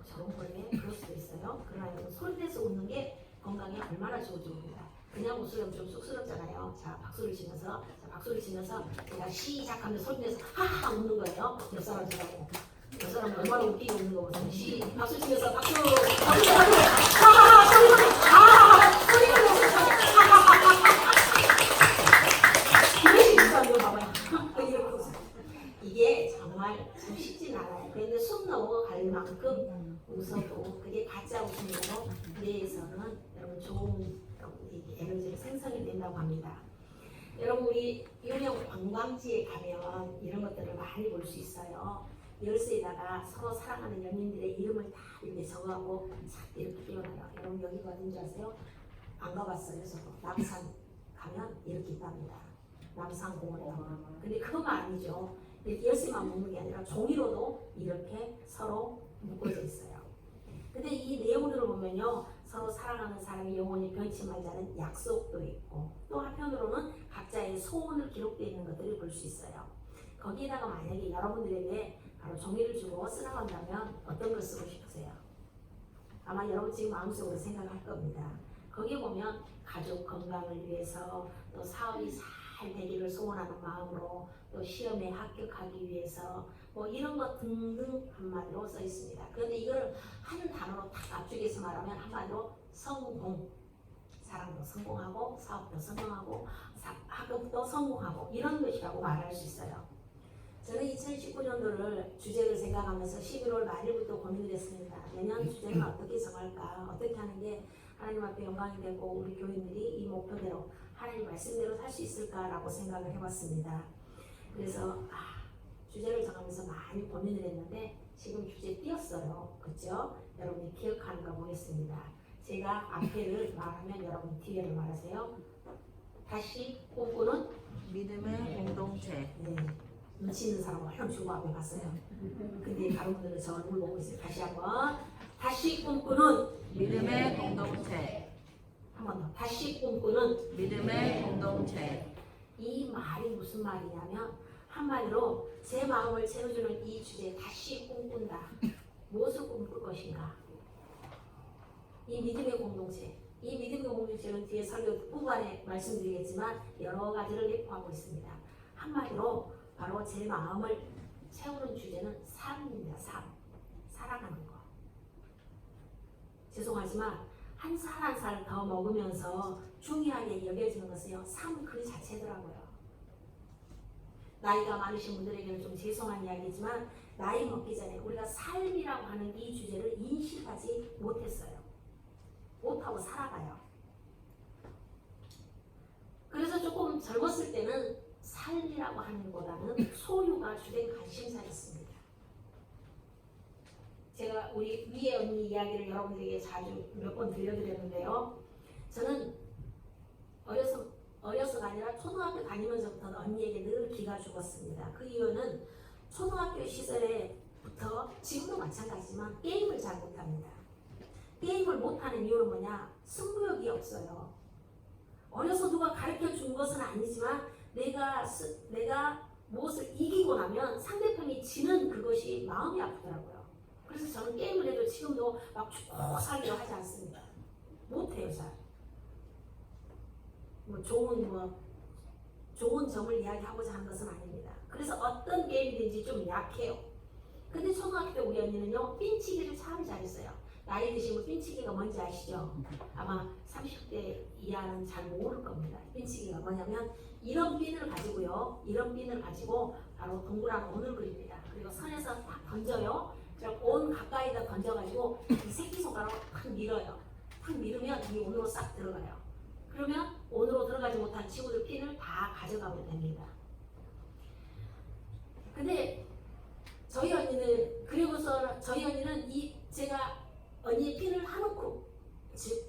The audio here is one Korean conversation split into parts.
저런 거에 그럴 수도 있어요. 그러나 여러분 소리 내서 웃는 게 건강에 얼마나 좋은지 모릅니다. 그냥 웃으면 좀 쑥스럽잖아요. 자, 박수를 치면서 제가 시작하면 소리 내서 하하 웃는 거예요. 옆 사람 저라고. 옆 사람 얼마나 웃기게 웃는 거 보세요. 박수 치면서 박수 하하하 소리 내서 하하하 소리 내서 이것이 유사한 거 봐봐요. 이게 정말 좀 쉽진 않아요. 그런데 숨 넘어갈 만큼 웃어도 그게 가짜 웃음으로 뇌에서는 여러분 좋은 에너지를 생성이 된다고 합니다. 여러분 우리 유명 관광지에 가면 이런 것들을 많이 볼 수 있어요. 열쇠에다가 서로 사랑하는 연인들의 이름을 다 이렇게 적어하고 싹 이렇게 띄워놔요. 여러분 여기가 어딘지 아세요? 안 가봤어요. 저도 남산 가면 이렇게 있답니다. 남산공원에 가면. 근데 그것만 아니죠. 이렇게 열쇠만 묶는 게 아니라 종이로도 이렇게 서로 묶어져 있어요. 근데 이 내용들을 보면요, 서로 사랑하는 사람이 영원히 변치 말자는 약속도 있고, 또 한편으로는 각자의 소원을 기록되어 있는 것들을 볼 수 있어요. 거기에다가 만약에 여러분들에게 바로 종이를 주고 쓰라고 한다면 어떤 걸 쓰고 싶으세요? 아마 여러분 지금 마음속으로 생각할 겁니다. 거기에 보면 가족 건강을 위해서, 또 사업이 잘 되기를 소원하는 마음으로, 또 시험에 합격하기 위해서 뭐 이런 것 등등 한마디로 써 있습니다. 그런데 이걸 한 단어로 딱 압축해서 말하면 한마디로 성공. 사랑도 성공하고 사업도 성공하고 학업도 성공하고 이런 것이라고 말할 수 있어요. 저는 2019년도를 주제를 생각하면서 11월 말일부터 고민을 했습니다. 내년 주제는 어떻게 정할까? 어떻게 하는 게 하나님 앞에 영광이 되고 우리 교인들이 이 목표대로 하나님 말씀대로 살 수 있을까라고 생각을 해봤습니다. 그래서 주제를 정하면서 많이 고민을 했는데 지금 주제 띄었어요. 그렇죠? 여러분이 기억하는가 보겠습니다. 제가 앞에를 말하면 여러분 뒤에를 말하세요. 다시 꿈꾸는 믿음의 공동체. 네. 눈치 있는 사람은 얼른 주고 앞에 갔어요. 근데 다른 분들은 저 얼굴 보고 있어요. 다시 한번. 다시 꿈꾸는 믿음의 공동체. 한 번 더. 다시 꿈꾸는 믿음의 공동체. 이 말이 무슨 말이냐면 한마디로 제 마음을 채워주는 이 주제 다시 꿈꾼다. 무엇을 꿈꿀 것인가? 이 믿음의 공동체. 이 믿음의 공동체는 뒤에 설교 후반에 말씀드리겠지만 여러 가지를 내포하고 있습니다. 한마디로 바로 제 마음을 채우는 주제는 삶입니다. 삶. 살아가는 거. 죄송하지만 한 살 한 살 더 먹으면서 중요하게 여겨지는 것은요. 삶 그 자체더라고요. 나이가 많으신 분들에게는 좀 죄송한 이야기지만 나이 먹기 전에 우리가 삶이라고 하는 이 주제를 인식하지 못했어요. 못하고 살아가요. 그래서 조금 젊었을 때는 삶이라고 하는 것보다는 소유가 주된 관심사였습니다. 제가 우리 위에 언니 이야기를 여러분들에게 자주 몇 번 들려드렸는데요. 저는 어려서가 아니라 초등학교 다니면서부터 언니에게 늘 기가 죽었습니다. 그 이유는 초등학교 시절에부터 지금도 마찬가지지만 게임을 잘 못합니다. 게임을 못하는 이유는 뭐냐? 승부욕이 없어요. 어려서 누가 가르쳐 준 것은 아니지만 내가 무엇을 이기고 나면 상대편이 지는 그것이 마음이 아프더라고요. 그래서 저는 게임을 해도 지금도 막 죽고 살기로 하지 않습니다. 못해요, 잘. 좋은 점을 이야기하고자 하는 것은 아닙니다. 그래서 어떤 게임이든지 좀 약해요. 근데 초등학교 때 우리 언니는요, 핀치기를 참 잘했어요. 나이 드시면 핀치기가 뭔지 아시죠? 아마 30대 이하는 잘 모를 겁니다. 핀치기가 뭐냐면 이런 핀을 가지고요. 이런 핀을 가지고 바로 동그란 원을 그립니다. 그리고 선에서 딱 던져요. 온 가까이다 던져가지고 이 새끼손가락으로 탁 밀어요. 탁 밀으면 이 원으로 싹 들어가요. 그러면 원으로 들어가지 못한 친구들 핀을 다 가져가면 됩니다. 근데 저희 언니는 그리고서 저희 언니는 제가 언니의 핀을 한우큼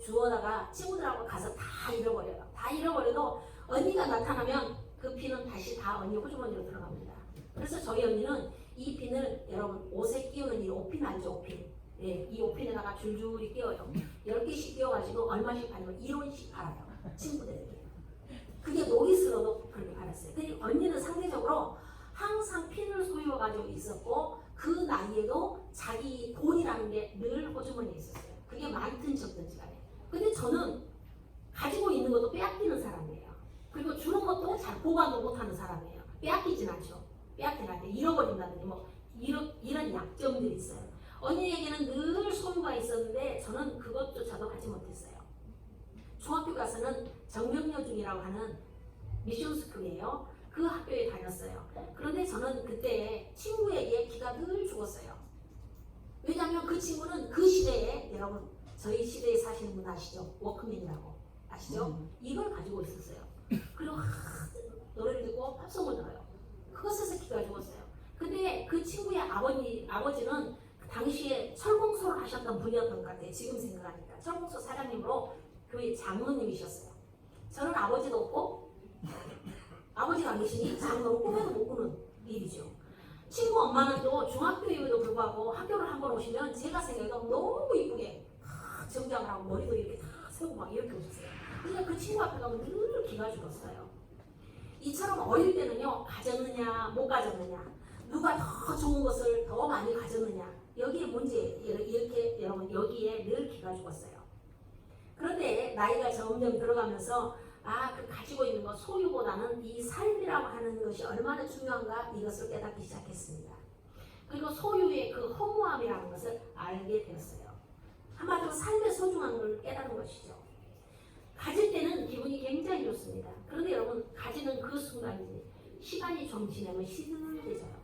주워다가 친구들하고 가서 다 잃어버려요. 다 잃어버려도 언니가 나타나면 그 핀은 다시 다 언니 호주머니로 들어갑니다. 그래서 저희 언니는 이 핀을 여러분 옷에 끼우는 이 옷핀 알죠? 옷핀. 예, 이 옷핀에다가 줄줄이 끼워요. 10개씩 끼워가지고 얼마씩 팔면 1원씩 팔아요. 친구들에게. 그게 노기스로도 그렇게 팔았어요. 근데 언니는 상대적으로 항상 핀을 소유해가지고 있었고 그 나이에도 자기 돈이라는 게 늘 호주머니에 있었어요. 그게 많든 적든지 간에. 근데 저는 가지고 있는 것도 빼앗기는 사람이에요. 그리고 주는 것도 잘 보관도 못하는 사람이에요. 빼앗기진 않죠. 빼앗긴 할 때 잃어버린다든지 뭐 이런 약점들이 있어요. 언니에게는 늘 소유가 있었는데 저는 그것조차도 하지 못했어요. 중학교 가서는 정명여중이라고 하는 미션스쿨이에요. 그 학교에 다녔어요. 그런데 저는 그때 친구에게 기가 늘 죽었어요. 왜냐하면 그 친구는 그 시대에, 여러분 저희 시대에 사시는 분 아시죠? 워크맨이라고 아시죠? 이걸 가지고 있었어요. 그리고 노래를 듣고 팝송을 들어요. 그것에서 기가 죽었어요. 근데 그 친구의 아버지는 그 당시에 철공소를 하셨던 분이었던 것 같아요. 지금 생각하니까 철공소 사장님으로 교회 장로님이셨어요. 저는 아버지도 없고 아버지가 안 계시니 장로는 꿈에도 못 꾸는 일이죠. 친구 엄마는 또 중학교임에도 불구하고 학교를 한번 오시면 제가 생각해도 너무 이쁘게 정장을 하고 머리도 이렇게 다 세우고 막 이렇게 오셨어요. 그러니까 그 친구 앞에 가면 늘 기가 죽었어요. 이처럼 어릴 때는요, 가졌느냐 못 가졌느냐, 누가 더 좋은 것을 더 많이 가졌느냐, 여기에 문제, 이렇게 여러분 여기에 늘 기가 죽었어요. 그런데 나이가 점점 들어가면서 그 가지고 있는 것, 소유보다는 이 삶이라고 하는 것이 얼마나 중요한가, 이것을 깨닫기 시작했습니다. 그리고 소유의 그 허무함이라는 것을 알게 되었어요. 한마디로 삶의 소중한 걸 깨닫는 것이죠. 가질 때는 기분이 굉장히 좋습니다. 그런데 여러분, 가지는 그 순간이지 시간이 좀 지나면 시들해져요.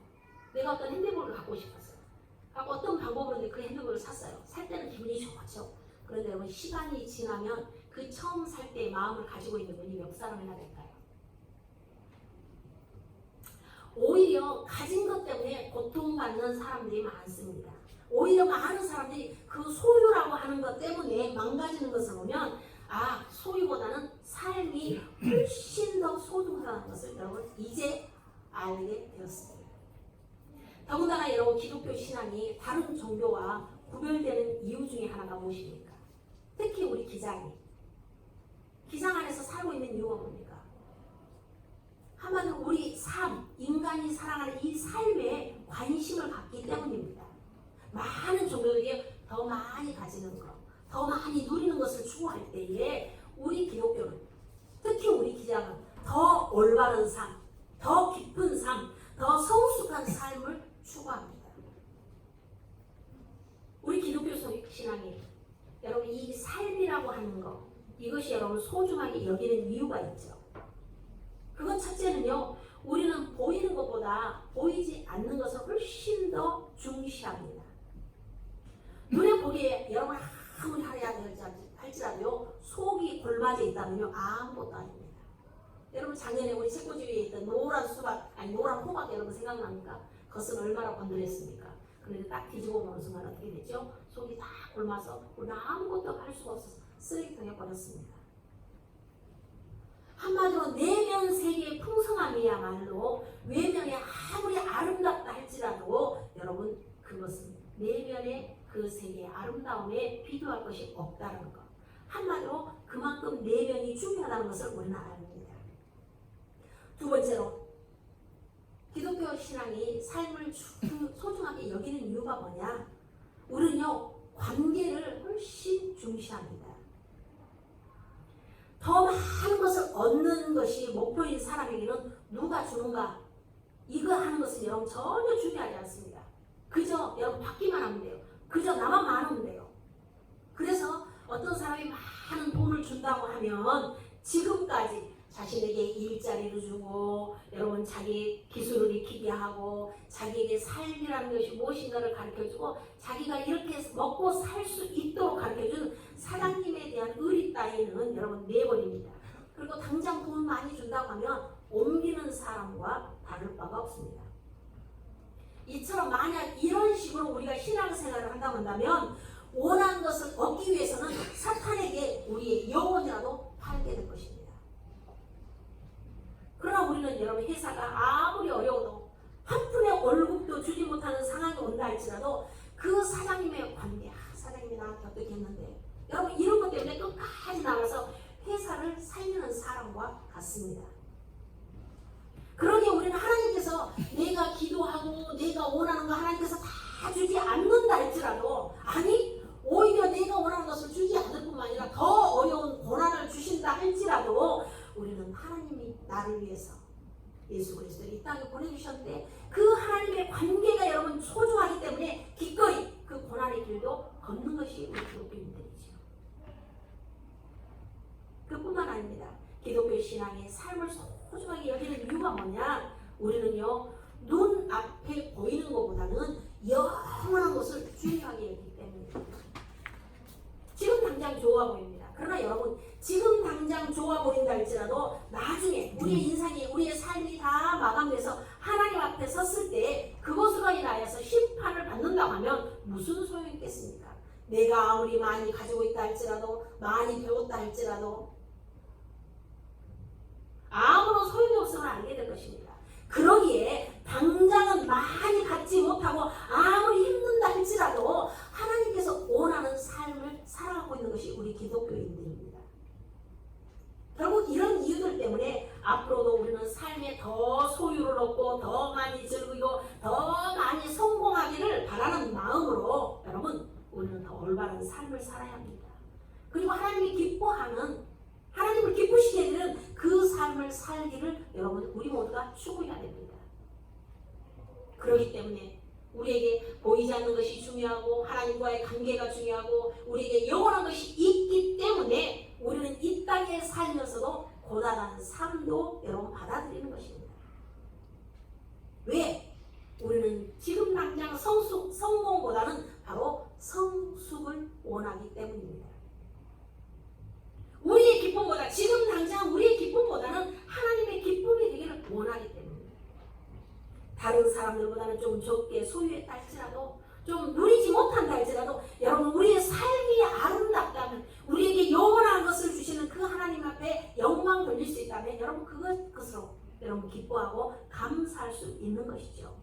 내가 어떤 핸드볼을 갖고 싶었어요. 어떤 방법으로 그 핸드볼을 샀어요. 살 때는 기분이 좋죠. 그런데 여러분, 시간이 지나면 그 처음 살 때의 마음을 가지고 있는 분이 몇 사람이나 될까요? 오히려 가진 것 때문에 고통받는 사람들이 많습니다. 오히려 많은 사람들이 그 소유라고 하는 것 때문에 망가지는 것을 보면 소유보다는 삶이 훨씬 더 소중하다는 것을 여러분 이제 알게 되었습니다. 더군다나 여러분, 기독교 신앙이 다른 종교와 구별되는 이유 중에 하나가 무엇입니까? 특히 우리 기장 안에서 살고 있는 이유가 뭡니까? 한마디로 우리 삶, 인간이 살아가는 이 삶에 관심을 갖기 때문입니다. 많은 종교들이 더 많이 가지는 것, 더 많이 누리는 것을 추구할 때에 우리 기독교는, 특히 우리 기장은 더 올바른 삶, 더 깊은 삶, 더 성숙한 삶을 추구합니다. 우리 기독교 신앙이 여러분 이 삶이라고 하는 것, 이것이 여러분 소중하게 여기는 이유가 있죠. 그건 첫째는요, 우리는 보이는 것보다 보이지 않는 것을 훨씬 더 중시합니다. 눈에 보기에 여러분 아무리 하려야 할지라도요, 속이 골맞아 있다면요 아무것도 아닙니다. 여러분, 작년에 우리 책꽂이위에 있던 노란 호박 여러분 생각납니까? 그것은 얼마나 건드렸습니까? 그런데 딱 뒤집어 보는 순간 어떻게 됐죠? 속이 다 굶어서 우리는 아무것도 할 수가 없어서 쓰레기통에 버렸습니다. 한마디로 내면 세계의 풍성함이야말로 외면이 아무리 아름답다 할지라도 여러분, 그것은 내면의 그 세계의 아름다움에 비교할 것이 없다는 것. 한마디로 그만큼 내면이 중요하다는 것을 우리는 압니다. 두 번째로, 기독교 신앙이 삶을 소중하게 여기는 이유가 뭐냐? 우리는요, 관계를 훨씬 중시합니다. 더 많은 것을 얻는 것이 목표인 사람에게는 누가 주는가, 이거 하는 것은 여러분 전혀 중요하지 않습니다. 그저 여러분 받기만 하면 돼요. 그저 나만 많으면 돼요. 그래서 어떤 사람이 많은 돈을 준다고 하면 지금까지 자신에게 일자리를 주고, 여러분 자기 기술을 익히게 하고, 자기에게 삶이라는 것이 무엇인가를 가르쳐주고, 자기가 이렇게 먹고 살 수 있도록 가르쳐준 사장님에 대한 의리 따위는 여러분 내버립니다. 그리고 당장 돈 많이 준다고 하면 옮기는 사람과 다를 바가 없습니다. 이처럼 만약 이런 식으로 우리가 신앙생활을 한다고 한다면 원하는 것을 얻기 위해서는 사탄에게 우리의 영혼이라도 팔게 될 것입니다. 그러나 우리는 여러분, 회사가 아무리 어려워도 한 푼의 월급도 주지 못하는 상황이 온다 할지라도 그 사장님의 관계, 사장님이 나한테 어떻게 했는데, 여러분 이런 것 때문에 끝까지 나가서 회사를 살리는 사람과 같습니다. 그러니 우리는 하나님께서 내가 기도하고 내가 원하는 거 하나님께서 다 위해서 예수 그리스도를 이 땅에 보내주셨는데 그 하나님의 관계가 여러분 소중하기 때문에 기꺼이 그 고난의 길도 걷는 것이 우리 기독교인들이죠. 그뿐만 아닙니다. 기독교 신앙의 삶을 소중하게 여기는 이유가 뭐냐? 우리는요 눈앞에 보이는 것보다는 영원한 것을 중요하게 여기기 때문입니다. 지금 당장 좋아 보입니다. 그러나 여러분 지금 당장 좋아 보인다 할지라도 나중에 우리의 인생이 우리의 삶이 다 마감돼서 하나님 앞에 섰을 때 그것으로 인하여서 심판을 받는다고 하면 무슨 소용이 있겠습니까? 내가 아무리 많이 가지고 있다 할지라도 많이 배웠다 할지라도 아무런 소용이 없음을 알게 될 것입니다. 그러기에 당장은 많이 갖지 못하고 아무리 힘든다 할지라도 하나님께서 원하는 삶을 살아가고 있는 것이 우리 기독교인들입니다. 결국 이런 이유들 때문에 앞으로도 우리는 삶에 더 소유를 얻고 더 많이 즐기고 더 많이 성공하기를 바라는 마음으로 여러분 우리는 더 올바른 삶을 살아야 합니다. 그리고 하나님이 기뻐하는 하나님을 기쁘시게 되는 그 삶을 살기를 여러분 우리 모두가 추구해야 됩니다. 그렇기 때문에 우리에게 보이지 않는 것이 중요하고 하나님과의 관계가 중요하고 우리에게 영원한 것이 있기 때문에 우리는 이 땅에 살면서도 고단한 삶도 여러분 받아들이는 것입니다. 왜? 우리는 지금 당장 성공보다는 바로 성숙을 원하기 때문입니다. 우리의 기쁨보다 지금 당장 우리의 기쁨보다는 하나님의 기쁨이 되기를 원하기 때문입니다. 다른 사람들보다는 좀 적게 소유했다 할지라도 좀 누리지 못한다 할지라도 여러분 우리의 삶이 아름답다면 우리에게 영원한 것을 주시는 그 하나님 앞에 영광 돌릴 수 있다면 여러분 그것으로 여러분 기뻐하고 감사할 수 있는 것이죠.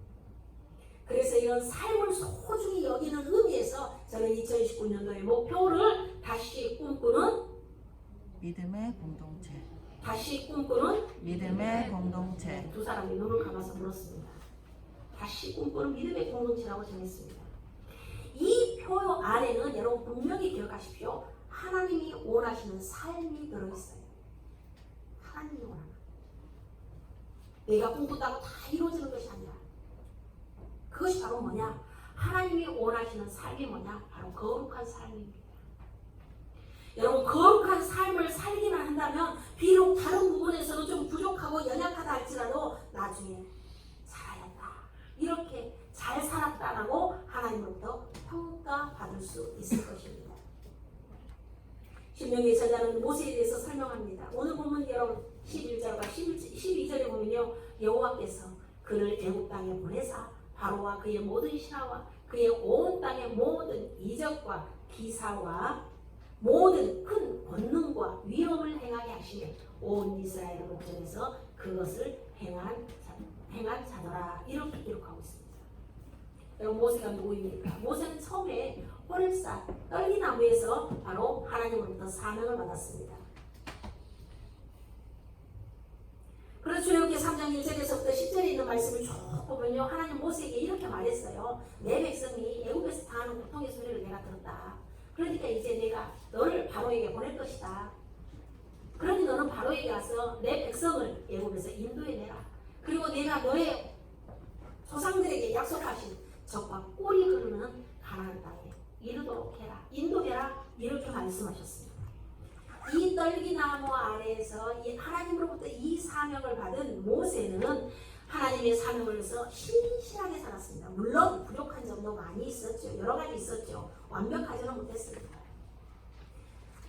그래서 이런 삶을 소중히 여기는 의미에서 저는 2019년도의 목표를 다시 꿈꾸는 믿음의 공동체. 다시 꿈꾸는 믿음의 공동체. 두 사람이 눈을 감아서 물었습니다. 다시 꿈꾸는 믿음의 공동체라고 정했습니다. 이 표 안에는 여러분 분명히 기억하십시오. 하나님이 원하시는 삶이 들어있어요. 하나님이 원하는 내가 꿈꾼다고 다 이루어지는 것이 아니라 그것이 바로 뭐냐? 하나님이 원하시는 삶이 뭐냐? 바로 거룩한 삶입니다. 여러분 거룩한 삶을 살기만 한다면 비록 다른 부분에서는 좀 부족하고 연약하다 할지라도 나중에 잘하였다 이렇게 잘 살았다라고 하나님으로부터 평가받을 수 있을 것입니다. 신명기 저자는 모세에 대해서 설명합니다. 오늘 보면 여러분 11절과 12절에 보면요 여호와께서 그를 애굽 땅에 보내사 바로와 그의 모든 신하와 그의 온 땅의 모든 이적과 기사와 모든 큰 권능과 위엄을 행하게 하시며 온 이스라엘을 목전에서 그것을 행한 자더라 이렇게 기록하고 있습니다. 여러분 모세가 누구입니까? 모세는 처음에 호렙산 떨기나무에서 바로 하나님으로부터 사명을 받았습니다. 그래서 출애굽기 3장 1절에서부터 10절에 있는 말씀을 쭉 보면요 하나님 모세에게 이렇게 말했어요. 내 백성이 애굽에서 당하는 고통의 소리를 내가 들었다. 그러니까 이제 내가 너를 바로에게 보낼 것이다. 그러니 너는 바로에게 가서 내 백성을 애굽에서 인도해내라. 그리고 내가 너의 조상들에게 약속하신 적과 꿀이 흐르는 가나안 땅에 이르도록 해라. 인도해라. 이렇게 말씀하셨습니다. 이 떨기나무 아래에서 하나님으로부터 이 사명을 받은 모세는 하나님의 사명을 위해서 신실하게 살았습니다. 물론 부족한 점도 많이 있었죠. 여러 가지 있었죠. 완벽하지는 못했습니다.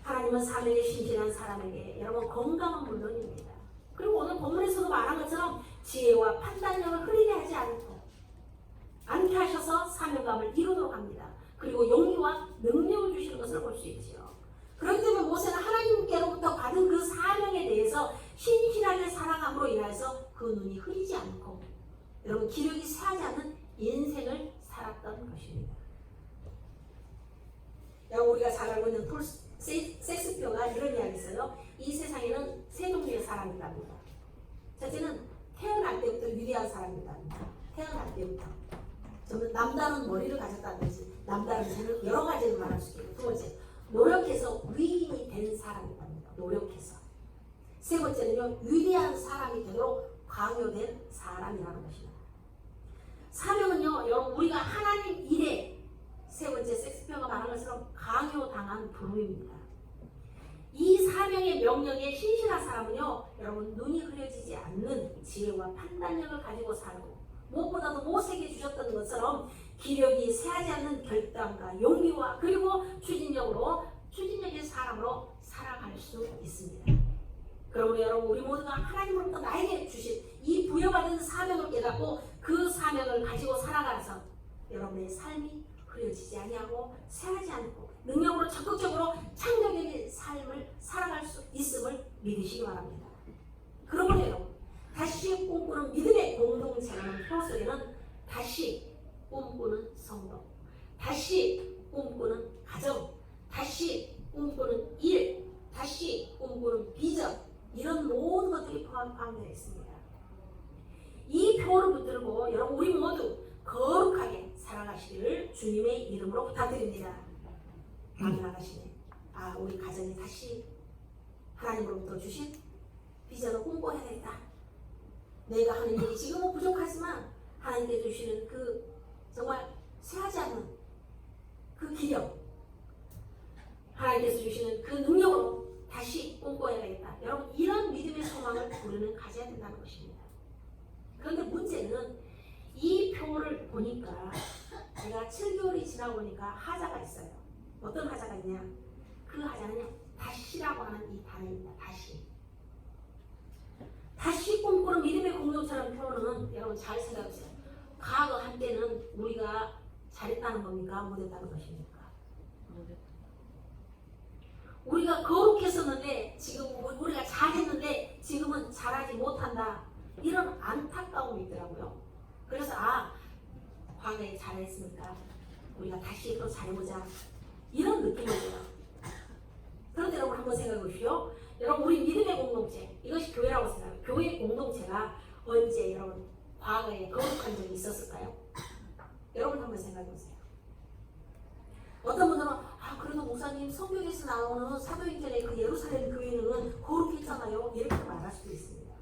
하나님은 사명에 신실한 사람에게 여러분 건강은 물론입니다. 그리고 오늘 본문에서도 말한 것처럼 지혜와 판단력을 흐리게 하지 않게 하셔서 사명감을 이루도록 합니다. 그리고 용기와 능력을 주시는 것을 볼 수 있죠. 그렇기 때문에 모세는 하나님께로부터 받은 그 사명에 대해서 신실하게 살아감으로 인하여서 그 눈이 흐리지 않고 여러분 기력이 쇠하지 않는 인생을 살았던 것입니다. 여러분 우리가 잘 알고 있는 섹스피어가 이런 이야기 있어요. 이 세상에는 세 종류의 사람이라고 합니다. 첫째는 태어날 때부터 위대한 사람이라고 합니다. 태어날 때부터 저는 남다른 머리를 가졌다든지 남다른 재능 여러 가지를 말할 수 있고 두 번째 노력해서 위인이 된 사람이라고 합니다. 노력해서 세 번째는요, 위대한 사람이 되도록 강요된 사람이라는 것입니다. 사명은요, 여러분 우리가 하나님 일에 세 번째 섹스피어가 말한 것처럼 강요당한 부름입니다. 이 사명의 명령에 신실한 사람은요, 여러분 눈이 흐려지지 않는 지혜와 판단력을 가지고 살고 무엇보다도 모세에게 주셨던 것처럼 기력이 새하지 않는 결단과 용기와 그리고 추진력의 사람으로 살아갈 수 있습니다. 그러므로 여러분 우리 모두가 하나님으로부터 나에게 주신 이 부여받은 사명을 깨닫고 그 사명을 가지고 살아가서 여러분의 삶이 흐려지지 아니하고 새하지 않고 능력으로 적극적으로 창조적인 삶을 살아갈 수 있음을 믿으시기 바랍니다. 그러므로 여러분 다시 꿈꾸는 믿음의 공동체라는 표 속에는 다시 꿈꾸는 성도, 다시 꿈꾸는 가정, 다시 꿈꾸는 일, 다시 꿈꾸는 비전, 이런 모든 것들이 포함되어 있습니다. 이 표를 붙들고 여러분 우리 모두 거룩하게 살아가시기를 주님의 이름으로 부탁드립니다. 나가시네. 우리 가정이 다시 하나님으로부터 주신 비전을 꿈꿔야 되겠다. 내가 하는 일이 지금은 부족하지만 하나님께 주시는 그 정말 새하지 않는 그 기력, 하나님께서 주시는 그 능력으로 다시 꿈꿔야 되겠다. 여러분 이런 믿음의 소망을 우리는 가져야 된다는 것입니다. 그런데 문제는 이 표를 보니까 제가 7개월이 지나고 보니까 하자가 있어요. 어떤 하자가 있냐? 그 하자는 다시라고 하는 이 단어입니다. 다시 꿈꾸는 믿음의 공동체라는 표현은 여러분 잘 생각해보세요. 과거 한때는 우리가 잘했다는 겁니까? 못했다는 것입니까? 우리가 거룩했었는데 지금 우리가 잘했는데 지금은 잘하지 못한다. 이런 안타까움이 있더라고요. 그래서 과거에 잘했으니까 우리가 다시 또 잘해보자. 이런 느낌이 들어요. 그런데 여러분 한번 생각해 보십시오. 여러분 우리 믿음의 공동체, 이것이 교회라고 생각해요. 교회 공동체가 언제 여러분 과거에 거룩한 적이 있었을까요? 여러분 한번 생각해 보세요. 어떤 분들은 그래도 목사님 성경에서 나오는 사도행전의 그 예루살렘 교회는 거룩했잖아요. 이렇게 말할 수도 있습니다.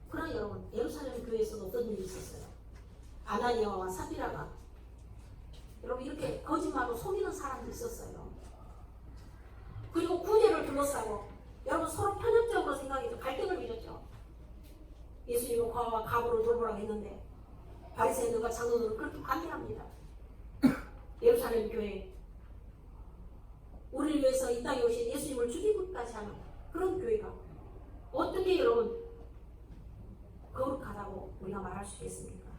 그러나 여러분 예루살렘 교회에서는 어떤 일이 있었어요? 아나니아와 사피라가 여러분 이렇게 거짓말로 속이는 사람도 있었어요. 그리고 구제를 둘러싸고 여러분 서로 편협적으로 생각해서 갈등을 빚었죠. 예수님은 과와 가부를 돌보라고 했는데 바리새인들과 장로들은 그렇게 반대합니다. 예루살렘 교회, 우리를 위해서 이 땅에 오신 예수님을 죽이기까지 하는 그런 교회가 어떻게 여러분 거룩하다고 우리가 말할 수 있겠습니까?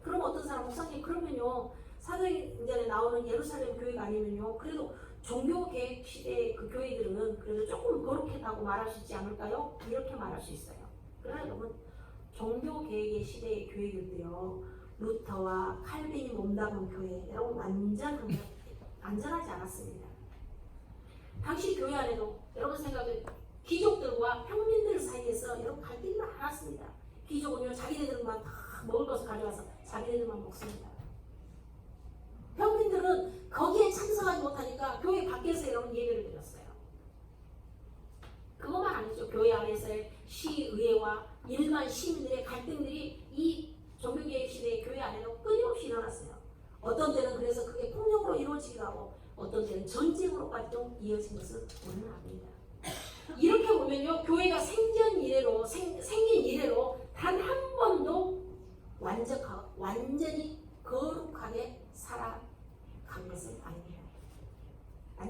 그럼 어떤 사람, 목사님 그러면요 사도행전에 나오는 예루살렘 교회가 아니면요 그래도 종교개혁 시대의 그 교회들은 그래도 조금 거룩했다고 말할 수 있지 않을까요? 이렇게 말할 수 있어요. 그러나 여러분 종교개혁의 시대의 교회들도요 루터와 칼빈이 몸담은 교회 여러분 완전하지 않았습니다. 당시 교회 안에도 여러분 생각에 귀족들과 평민들 사이에서 여러분 갈등이 많았습니다. 귀족은요 자기네들만 다 먹을 것을 가져와서 자기네들만 먹습니다. 평민들은 거기에 참석하지 못하니까 교회 밖에서 여러분 예배를 드렸어요. 그것만 아니죠. 교회 안에서의 시의회와 일반 시민들의 갈등들이 이 종교개혁 시대의 교회 안에도 끊임없이 일어났어요. 어떤 때는 그래서 그게 폭력으로 이루어지기도 하고 어떤 때는 전쟁으로까지 좀 이어진 것을 우리는 압니다. 이렇게 보면요 교회가 생긴 이래로 단 한 번도 완전히 거룩하게 살아간 것은 아닙니다.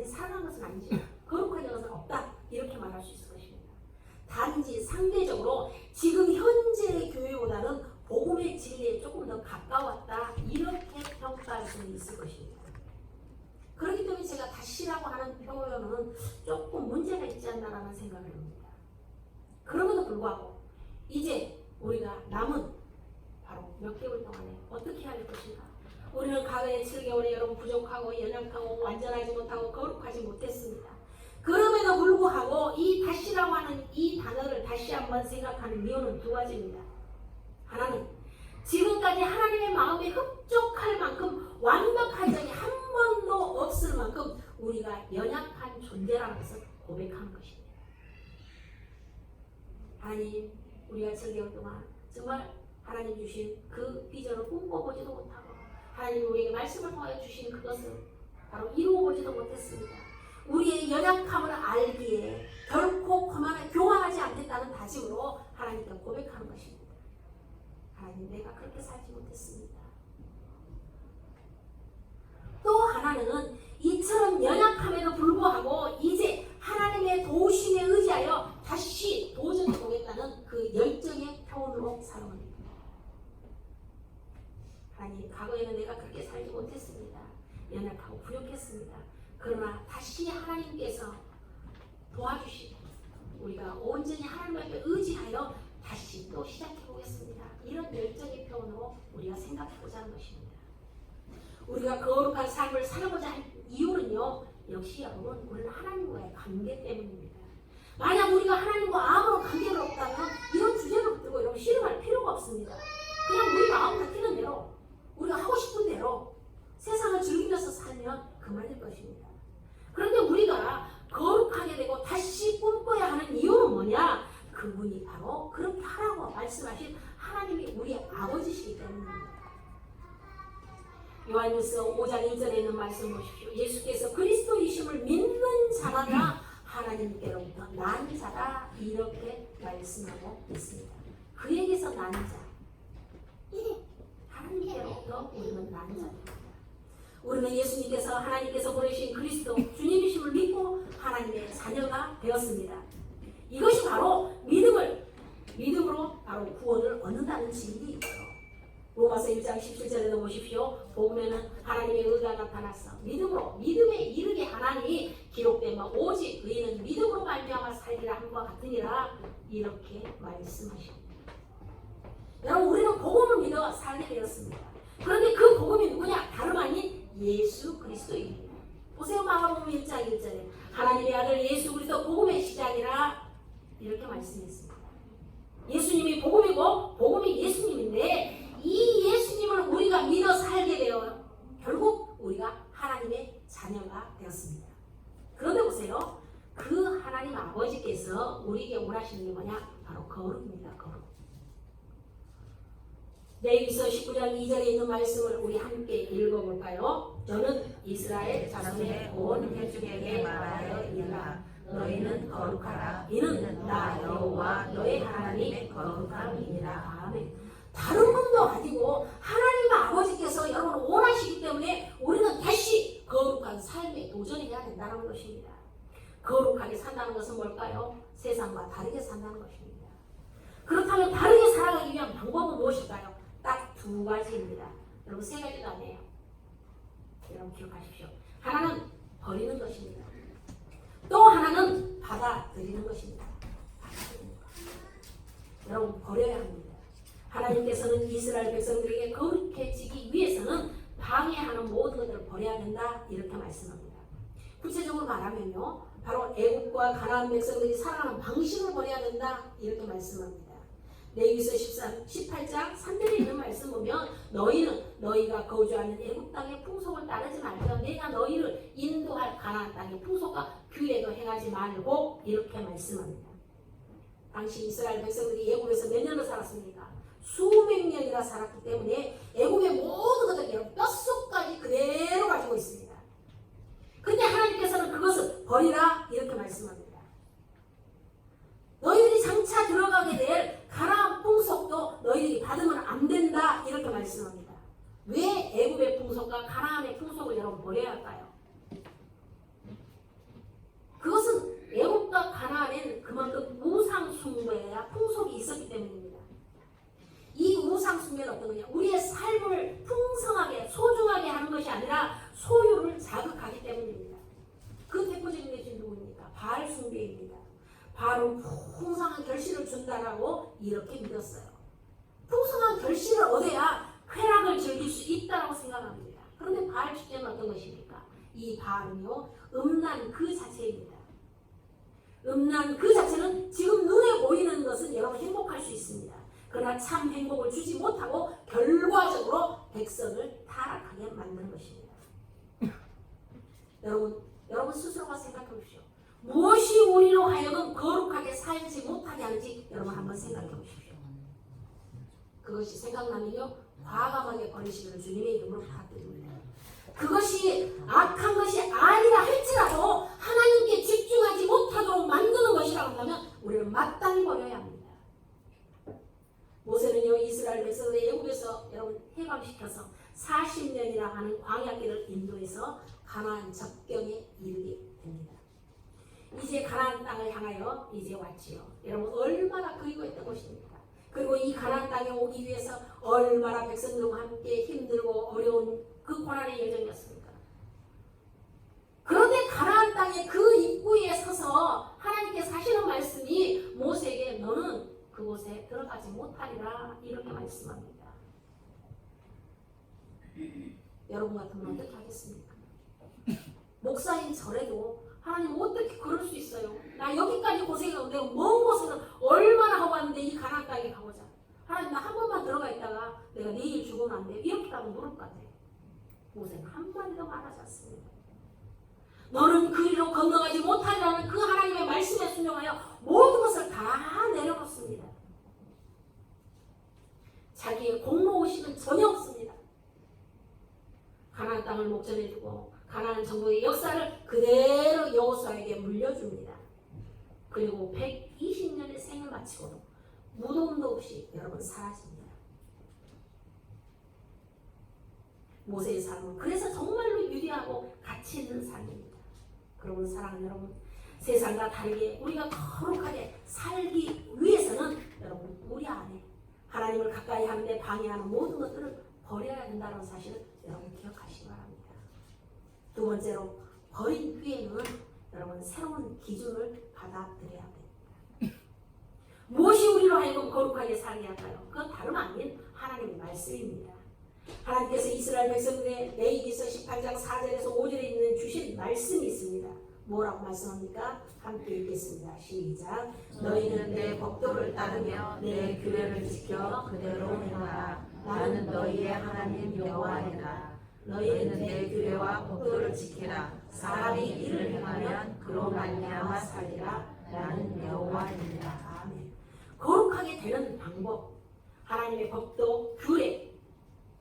살아간 것은 아니지 거룩한 것은 없다 이렇게 말할 수 있을 것입니다. 단지 상대적으로 지금 현재의 교회보다는 복음의 진리에 조금 더 가까웠다 이렇게 평가할 수 있을 것입니다. 그렇기 때문에 제가 다시라고 하는 표현은 조금 문제가 있지 않나라는 생각을 합니다. 그럼에도 불구하고 이제 우리가 남은 바로 몇 개월 동안에 어떻게 할 것인가. 우리는 과거의 7개월에 여러분 부족하고 연약하고 완전하지 못하고 거룩하지 못했습니다. 그럼에도 불구하고 이 다시라고 하는 이 단어를 다시 한번 생각하는 이유는 두 가지입니다. 하나는 지금까지 하나님의 마음에 흡족할 만큼 완벽한 적이 한 번도 없을 만큼 우리가 연약한 존재라는 것을 고백하는 것입니다. 하나님, 우리가 7개월 동안 정말 하나님 주신 그 비전을 꿈꿔보지도 못하고 하나님 우리에게 말씀을 통하여 주신 그것을 바로 이루어보지도 못했습니다. 우리의 연약함을 알기에 결코 교만하지 않겠다는 다짐으로 하나님께 고백하는 것입니다. 하나님, 내가 그렇게 살지 못했습니다. 또 하나는 이처럼 연약함에도 불구하고 이제 하나님의 도우심에 의지하여 다시 도전해 보겠다는 그 열정의 표현으로 사용합니다. 하나님, 과거에는 내가 그렇게 살지 못했습니다. 연약하고 부족했습니다. 그러나 다시 하나님께서 도와주시고 우리가 온전히 하나님 앞에 의지하여 다시 또 시작해 보겠습니다. 이런 열정의 표현으로 우리가 생각해보자 하는 것입니다. 우리가 거룩한 삶을 살아보자 할 이유는요, 역시 여러분, 우리는 하나님과의 관계 때문입니다. 만약 우리가 하나님과 아무런 관계가 없다면 이런 주제를 붙들고 이런 씨름할 필요가 없습니다. 그냥 우리 마음 같은 대로 우리가 하고 싶은 대로 세상을 즐기면서 살면 그만일 것입니다. 그런데 우리가 거룩하게 되고 다시 꿈꿔야 하는 이유는 뭐냐? 그분이 바로 그렇게 하라고 말씀하신 하나님이 우리의 아버지시기 때문입니다. 요한일서 5장 1절에 있는 말씀 보십시오. 예수께서 그리스도이심을 믿는 자마다 하나님께로부터 난 자라 이렇게 말씀하고 있습니다. 그에게서 난 자, 이 하나님께로부터 우리는 난 자입니다. 우리는 예수님께서 하나님께서 보내신 그리스도 주님이심을 믿고 하나님의 자녀가 되었습니다. 이것이 바로 믿음으로 바로 구원을 얻는다는 진리이죠. 로마서 1장 17절에도 보십시오. 복음에는 하나님의 의가 나타났어. 믿음에 이르게 하나니 기록되면 오직 의인은 믿음으로 말미암아 살리라 함과 같으니라 이렇게 말씀하십니다. 여러분, 우리는 복음을 믿어 살게 되었습니다. 그런데 그 복음이 누구냐? 다름 아닌 예수 그리스도입니다. 보세요. 마가복음 1장 1절에 하나님의 아들 예수 그리스도 복음의 시작이라 이렇게 말씀했습니다. 예수님이 복음이고 복음이 예수님인데 이 예수님을 우리가 믿어 살게 되어 결국 우리가 하나님의 자녀가 되었습니다. 그런데 보세요. 그 하나님 아버지께서 우리에게 원하시는 게 뭐냐? 바로 거룩입니다. 거룩. 레위기서 19장 2절에 있는 말씀을 우리 함께 읽어볼까요? 저는 이스라엘 자손의 온 회중에게 말하여 이르라. 너희는 거룩하라. 이는 나 여호와 너의 하나님의 거룩함이니라. 아멘. 다른 분도 아니고 하나님 아버지께서 여러분 원하시기 때문에 우리는 다시 거룩한 삶에 도전해야 된다는 것입니다. 거룩하게 산다는 것은 뭘까요? 세상과 다르게 산다는 것입니다. 그렇다면 다르게 살아가기 위한 방법은 무엇일까요? 딱 두 가지입니다. 여러분, 세 가지도 아니에요. 여러분 기억하십시오. 하나는 버리는 것입니다. 또 하나는 받아들이는 것입니다. 여러분, 버려야 합니다. 하나님께서는 이스라엘 백성들에게 거룩해지기 위해서는 방해하는 모든 것들을 버려야 된다 이렇게 말씀합니다. 구체적으로 말하면요, 바로 애국과 가나안 백성들이 살아가는 방식을 버려야 된다 이렇게 말씀합니다. 레위기서 18장 3절에 있는 말씀 보면 너희는 너희가 거주하는 애국 땅의 풍속을 따르지 말며 내가 너희를 인도할 가나안 땅의 풍속과 규례도 행하지 말고 이렇게 말씀합니다. 당시 이스라엘 백성들이 애국에서 몇 년을 살았습니까? 수백 년이나 살았기 때문에 애국의 모든 것들을 뼛속까지 그대로 가지고 있습니다. 근데 하나님께서는 그것을 버리라 이렇게 말씀합니다. 너희들이 장차 들어가게 될 가나안 풍속도 너희들이 받으면 안 된다 이렇게 말씀합니다. 왜 애굽의 풍속과 가나안의 풍속을 여러분 버려야 할까요? 그것은 애굽과 가나안에는 그만큼 우상 숭배와 풍속이 있었기 때문입니다. 이 우상 숭배는 어떤 거냐? 우리의 삶을 풍성하게 소중하게 하는 것이 아니라 소유를 자극하기 때문입니다. 그 대표적인 것이 누구입니까? 바알 숭배입니다. 바알은 풍성한 결실을 준다라고 이렇게 믿었어요. 풍성한 결실을 얻어야 쾌락을 즐길 수 있다라고 생각합니다. 그런데 바알 축제는 어떤 것입니까? 이 바알은요, 음란 그 자체입니다. 음란 그 자체는 지금 눈에 보이는 것은 여러분 행복할 수 있습니다. 그러나 참 행복을 주지 못하고 결과적으로 백성을 타락하게 만드는 것입니다. 여러분 스스로가 생각해 보십시오. 무엇이 우리로 하여금 거룩하게 살지 못하게 하는지 여러분 한번 생각해 보십시오. 그것이 생각나면요 과감하게 버리시기를 주님의 이름으로 부탁드립니다. 그것이 악한 것이 아니라 할지라도 하나님께 집중하지 못하도록 만드는 것이라고 한다면 우리는 마땅히 버려야 합니다. 모세는요 이스라엘 백성을 애국에서 여러분 해방시켜서 40년이라 하는 광야길을 인도해서 가나안 접경에 이르게 됩니다. 이제 가나안 땅을 향하여 이제 왔지요. 여러분 얼마나 그리워했던 것입니까? 그리고 이 가나안 땅에 오기 위해서 얼마나 백성들과 함께 힘들고 어려운 그 고난의 여정이었습니까? 그런데 가나안 땅의 그 입구에 서서 하나님께서 하시는 말씀이 모세에게 너는 그곳에 들어가지 못하리라 이렇게 말씀합니다. 여러분 같으면 어떻게 하겠습니까? 목사인 저래도 하나님 어떻게 그럴 수 있어요? 나 여기까지 고생하고 내가 먼 곳에서 얼마나 하고 왔는데 이 가나안 땅에 가보자. 하나님 나 한 번만 들어가 있다가 내가 내일 죽으면 안 돼. 이렇게라도 물을 것 같아요. 모세는 한마디도 말하지 않습니다. 너는 그 길로 건너가지 못하리라는 그 하나님의 말씀에 순종하여 모든 것을 다 내려놓습니다. 자기의 공로의식은 전혀 없습니다. 가나안 땅을 목전에 두고 가나안 정복의 역사를 그대로 여호수아에게 물려줍니다. 그리고 120년의 생을 마치고도 무덤도 없이 여러분 사라집니다. 모세의 삶은 그래서 정말로 유리하고 가치 있는 삶입니다. 그러분 사랑하는 여러분, 세상과 다르게 우리가 거룩하게 살기 위해서는 여러분 우리 안에 하나님을 가까이 하는데 방해하는 모든 것들을 버려야 된다는 사실을 여러분 기억하시기 바랍니다. 두 번째로 버린 후에는 여러분 새로운 기준을 받아들여야 됩니다. 무엇이 우리로 하여금 거룩하게 살게 할까요? 그건 다름 아닌 하나님의 말씀입니다. 하나님께서 이스라엘 백성들의 레위기서 18장 4절에서 5절에 있는 주신 말씀이 있습니다. 뭐라고 말씀합니까? 함께 읽겠습니다. 시작. 너희는 내 법도를 따르며 내 규례를 지켜 그대로 행하라. 나는 너희의 하나님 여호와니라. 너희는 내 규례와 법도를 지키라. 사람이 이를 행하면 그로 말미암아 살리라. 나는 여호와니라. 아멘. 거룩하게 되는 방법, 하나님의 법도, 규례,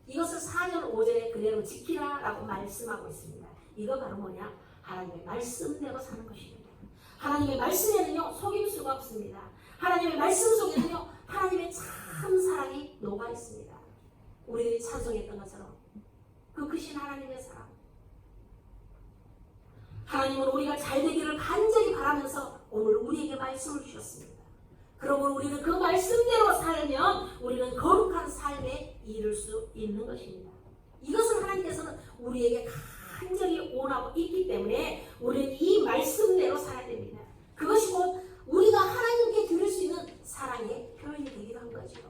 이것을 4절 5절에 그대로 지키라 라고 말씀하고 있습니다. 이거 바로 뭐냐? 하나님의 말씀대로 사는 것입니다. 하나님의 말씀에는요 속일 수가 없습니다. 하나님의 말씀 속에는요 하나님의 참 사랑이 녹아 있습니다. 우리들이 찬송했던 것처럼 그 크신 하나님의 사랑, 하나님은 우리가 잘 되기를 간절히 바라면서 오늘 우리에게 말씀을 주셨습니다. 그러므로 우리는 그 말씀대로 살면 우리는 거룩한 삶에 이를 수 있는 것입니다. 이것을 하나님께서는 우리에게 간절히 원하고 있기 때문에 우리는 이 말씀대로 살아야 됩니다. 그것이 곧 우리가 하나님께 드릴 수 있는 사랑의 표현이 되기도 한 거죠.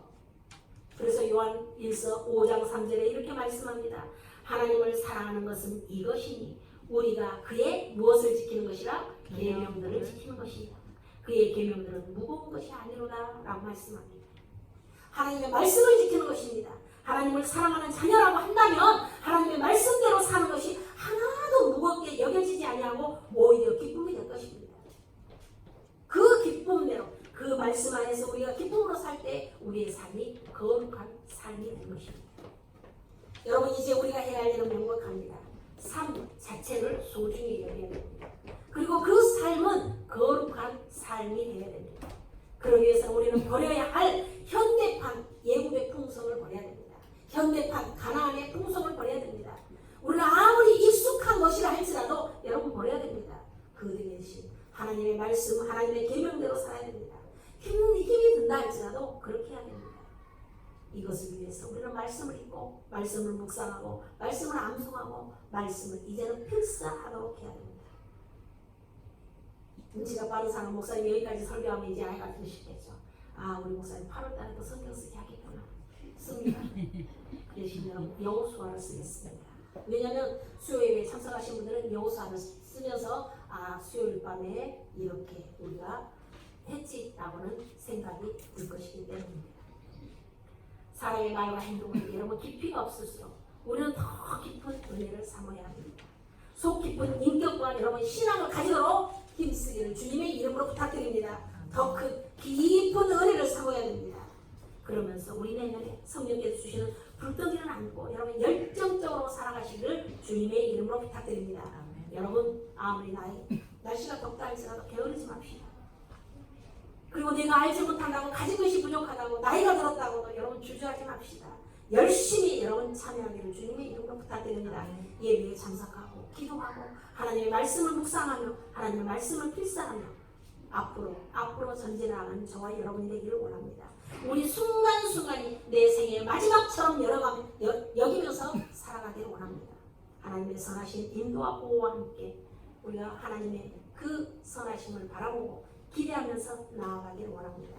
그래서 요한 1서 5장 3절에 이렇게 말씀합니다. 하나님을 사랑하는 것은 이것이니 우리가 그의 무엇을 지키는 것이라? 계명들을 지키는 것이다. 그의 계명들은 무거운 것이 아니로다 라고 말씀합니다. 하나님의 말씀을 지키는 것입니다. 하나님을 사랑하는 자녀라고 한다면 하나님의 말씀대로 사는 것이 하나도 무겁게 여겨지지 아니하고 오히려 기쁨이 될 것입니다. 그 기쁨대로 그 말씀 안에서 우리가 기쁨으로 살 때 우리의 삶이 거룩한 삶이 될 것입니다. 여러분 이제 우리가 해야 할 일은 명확합니다. 삶 자체를 소중히 여겨야 됩니다. 그리고 그 삶은 거룩한 삶이 되어야 됩니다. 그러기 위해서 우리는 버려야 할 현대판 예굽의 풍성을 버려야 됩니다. 현대판 가나안의 풍성을 버려야 됩니다. 우리는 아무리 익숙한 것이라 할지라도 여러분 버려야 됩니다. 그 대신 하나님의 말씀, 하나님의 계명대로 살아야 됩니다. 힘이 든다 할지라도 그렇게 해야 됩니다. 이것을 위해서 우리는 말씀을 읽고 말씀을 묵상하고 말씀을 암송하고 말씀을 이제는 필사하도록 해야 됩니다. 눈치가 빠른 사람 목사님 여기까지 설교하면 이제 아이가 들으시겠죠. 아 우리 목사님 8월달에도 성경 쓰기 하겠구나. 씁니다. 그 대신 여러분 여호수아를 쓰겠습니다. 왜냐하면 수요일에 참석하신 분들은 여호수아를 쓰면서 아 수요일 밤에 이렇게 우리가 했지라고는 생각이 들 것이기 때문입니다. 사람의 말과 행동은 여러분 깊이가 없을수록 우리는 더 깊은 은혜를 삼아야 합니다. 속 깊은 인격과 여러분 신앙을 가지도록 힘쓰기를 주님의 이름으로 부탁드립니다. 더 큰 깊은 은혜를 삼아야 됩니다. 그러면서 우리 내년에 성령께서 주시는 불덩이를 안고 여러분 열정적으로 살아가시기를 주님의 이름으로 부탁드립니다. 여러분 아무리 날씨가 덥다 할지라도 게으르지 맙시다. 그리고 내가 알지 못한다고 가진 것이 부족하다고 나이가 들었다고도 여러분 주저하지 맙시다. 열심히 여러분 참여하기를 주님의 이름으로 부탁드립니다. 예배에 참석하고 기도하고 하나님의 말씀을 묵상하며 하나님의 말씀을 필사하며 앞으로 전진하는 저와 여러분이 되기를 원합니다. 우리 순간순간이 내 생의 마지막처럼 여기면서 살아가기를 원합니다. 하나님의 선하신 인도와 보호와 함께 우리가 하나님의 그 선하심을 바라보고 기대하면서 나아가기를 원합니다.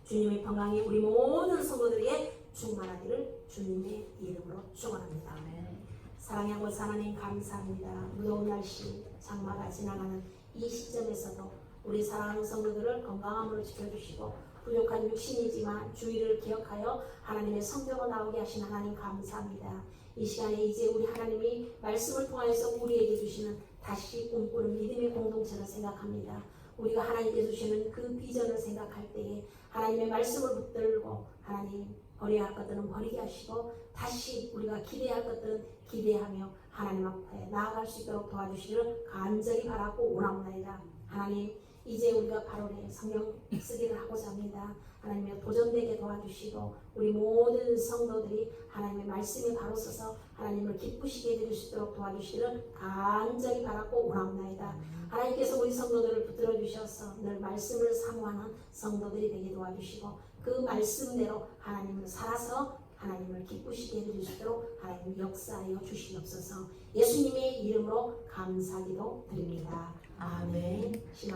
주님의 평강이 우리 모든 성도들에게 충만하기를 주님의 이름으로 축원합니다. 사랑하고 하나님 감사합니다. 무더운 날씨 장마가 지나가는 이 시점에서도 우리 사랑하는 성도들을 건강함으로 지켜주시고 부족한 육신이지만 주의를 기억하여 하나님의 성경으로 나오게 하신 하나님 감사합니다. 이 시간에 이제 우리 하나님이 말씀을 통하여서 우리에게 주시는 다시 꿈꾸는 믿음의 공동체를 생각합니다. 우리가 하나님께 주시는 그 비전을 생각할 때에 하나님의 말씀을 붙들고 하나님 버려야 할 것들은 버리게 하시고 다시 우리가 기대할 것들은 기대하며 하나님 앞에 나아갈 수 있도록 도와주시기를 간절히 바라고 원합니다. 하나님 이제 우리가 8월에 성경 쓰기를 하고자 합니다. 하나님의 도전되게 도와주시고 우리 모든 성도들이 하나님의 말씀에 바로 서서 하나님을 기쁘시게 해드릴 수 있도록 도와주시기를 간절히 바라고 원합니다. 하나님께서 우리 성도들을 붙들어 주셔서 늘 말씀을 사모하는 성도들이 되게 도와주시고 그 말씀대로 하나님을 살아서 하나님을 기쁘시게 해드릴 수 있도록 하나님 역사하여 주시옵소서. 예수님의 이름으로 감사기도 드립니다. 아멘.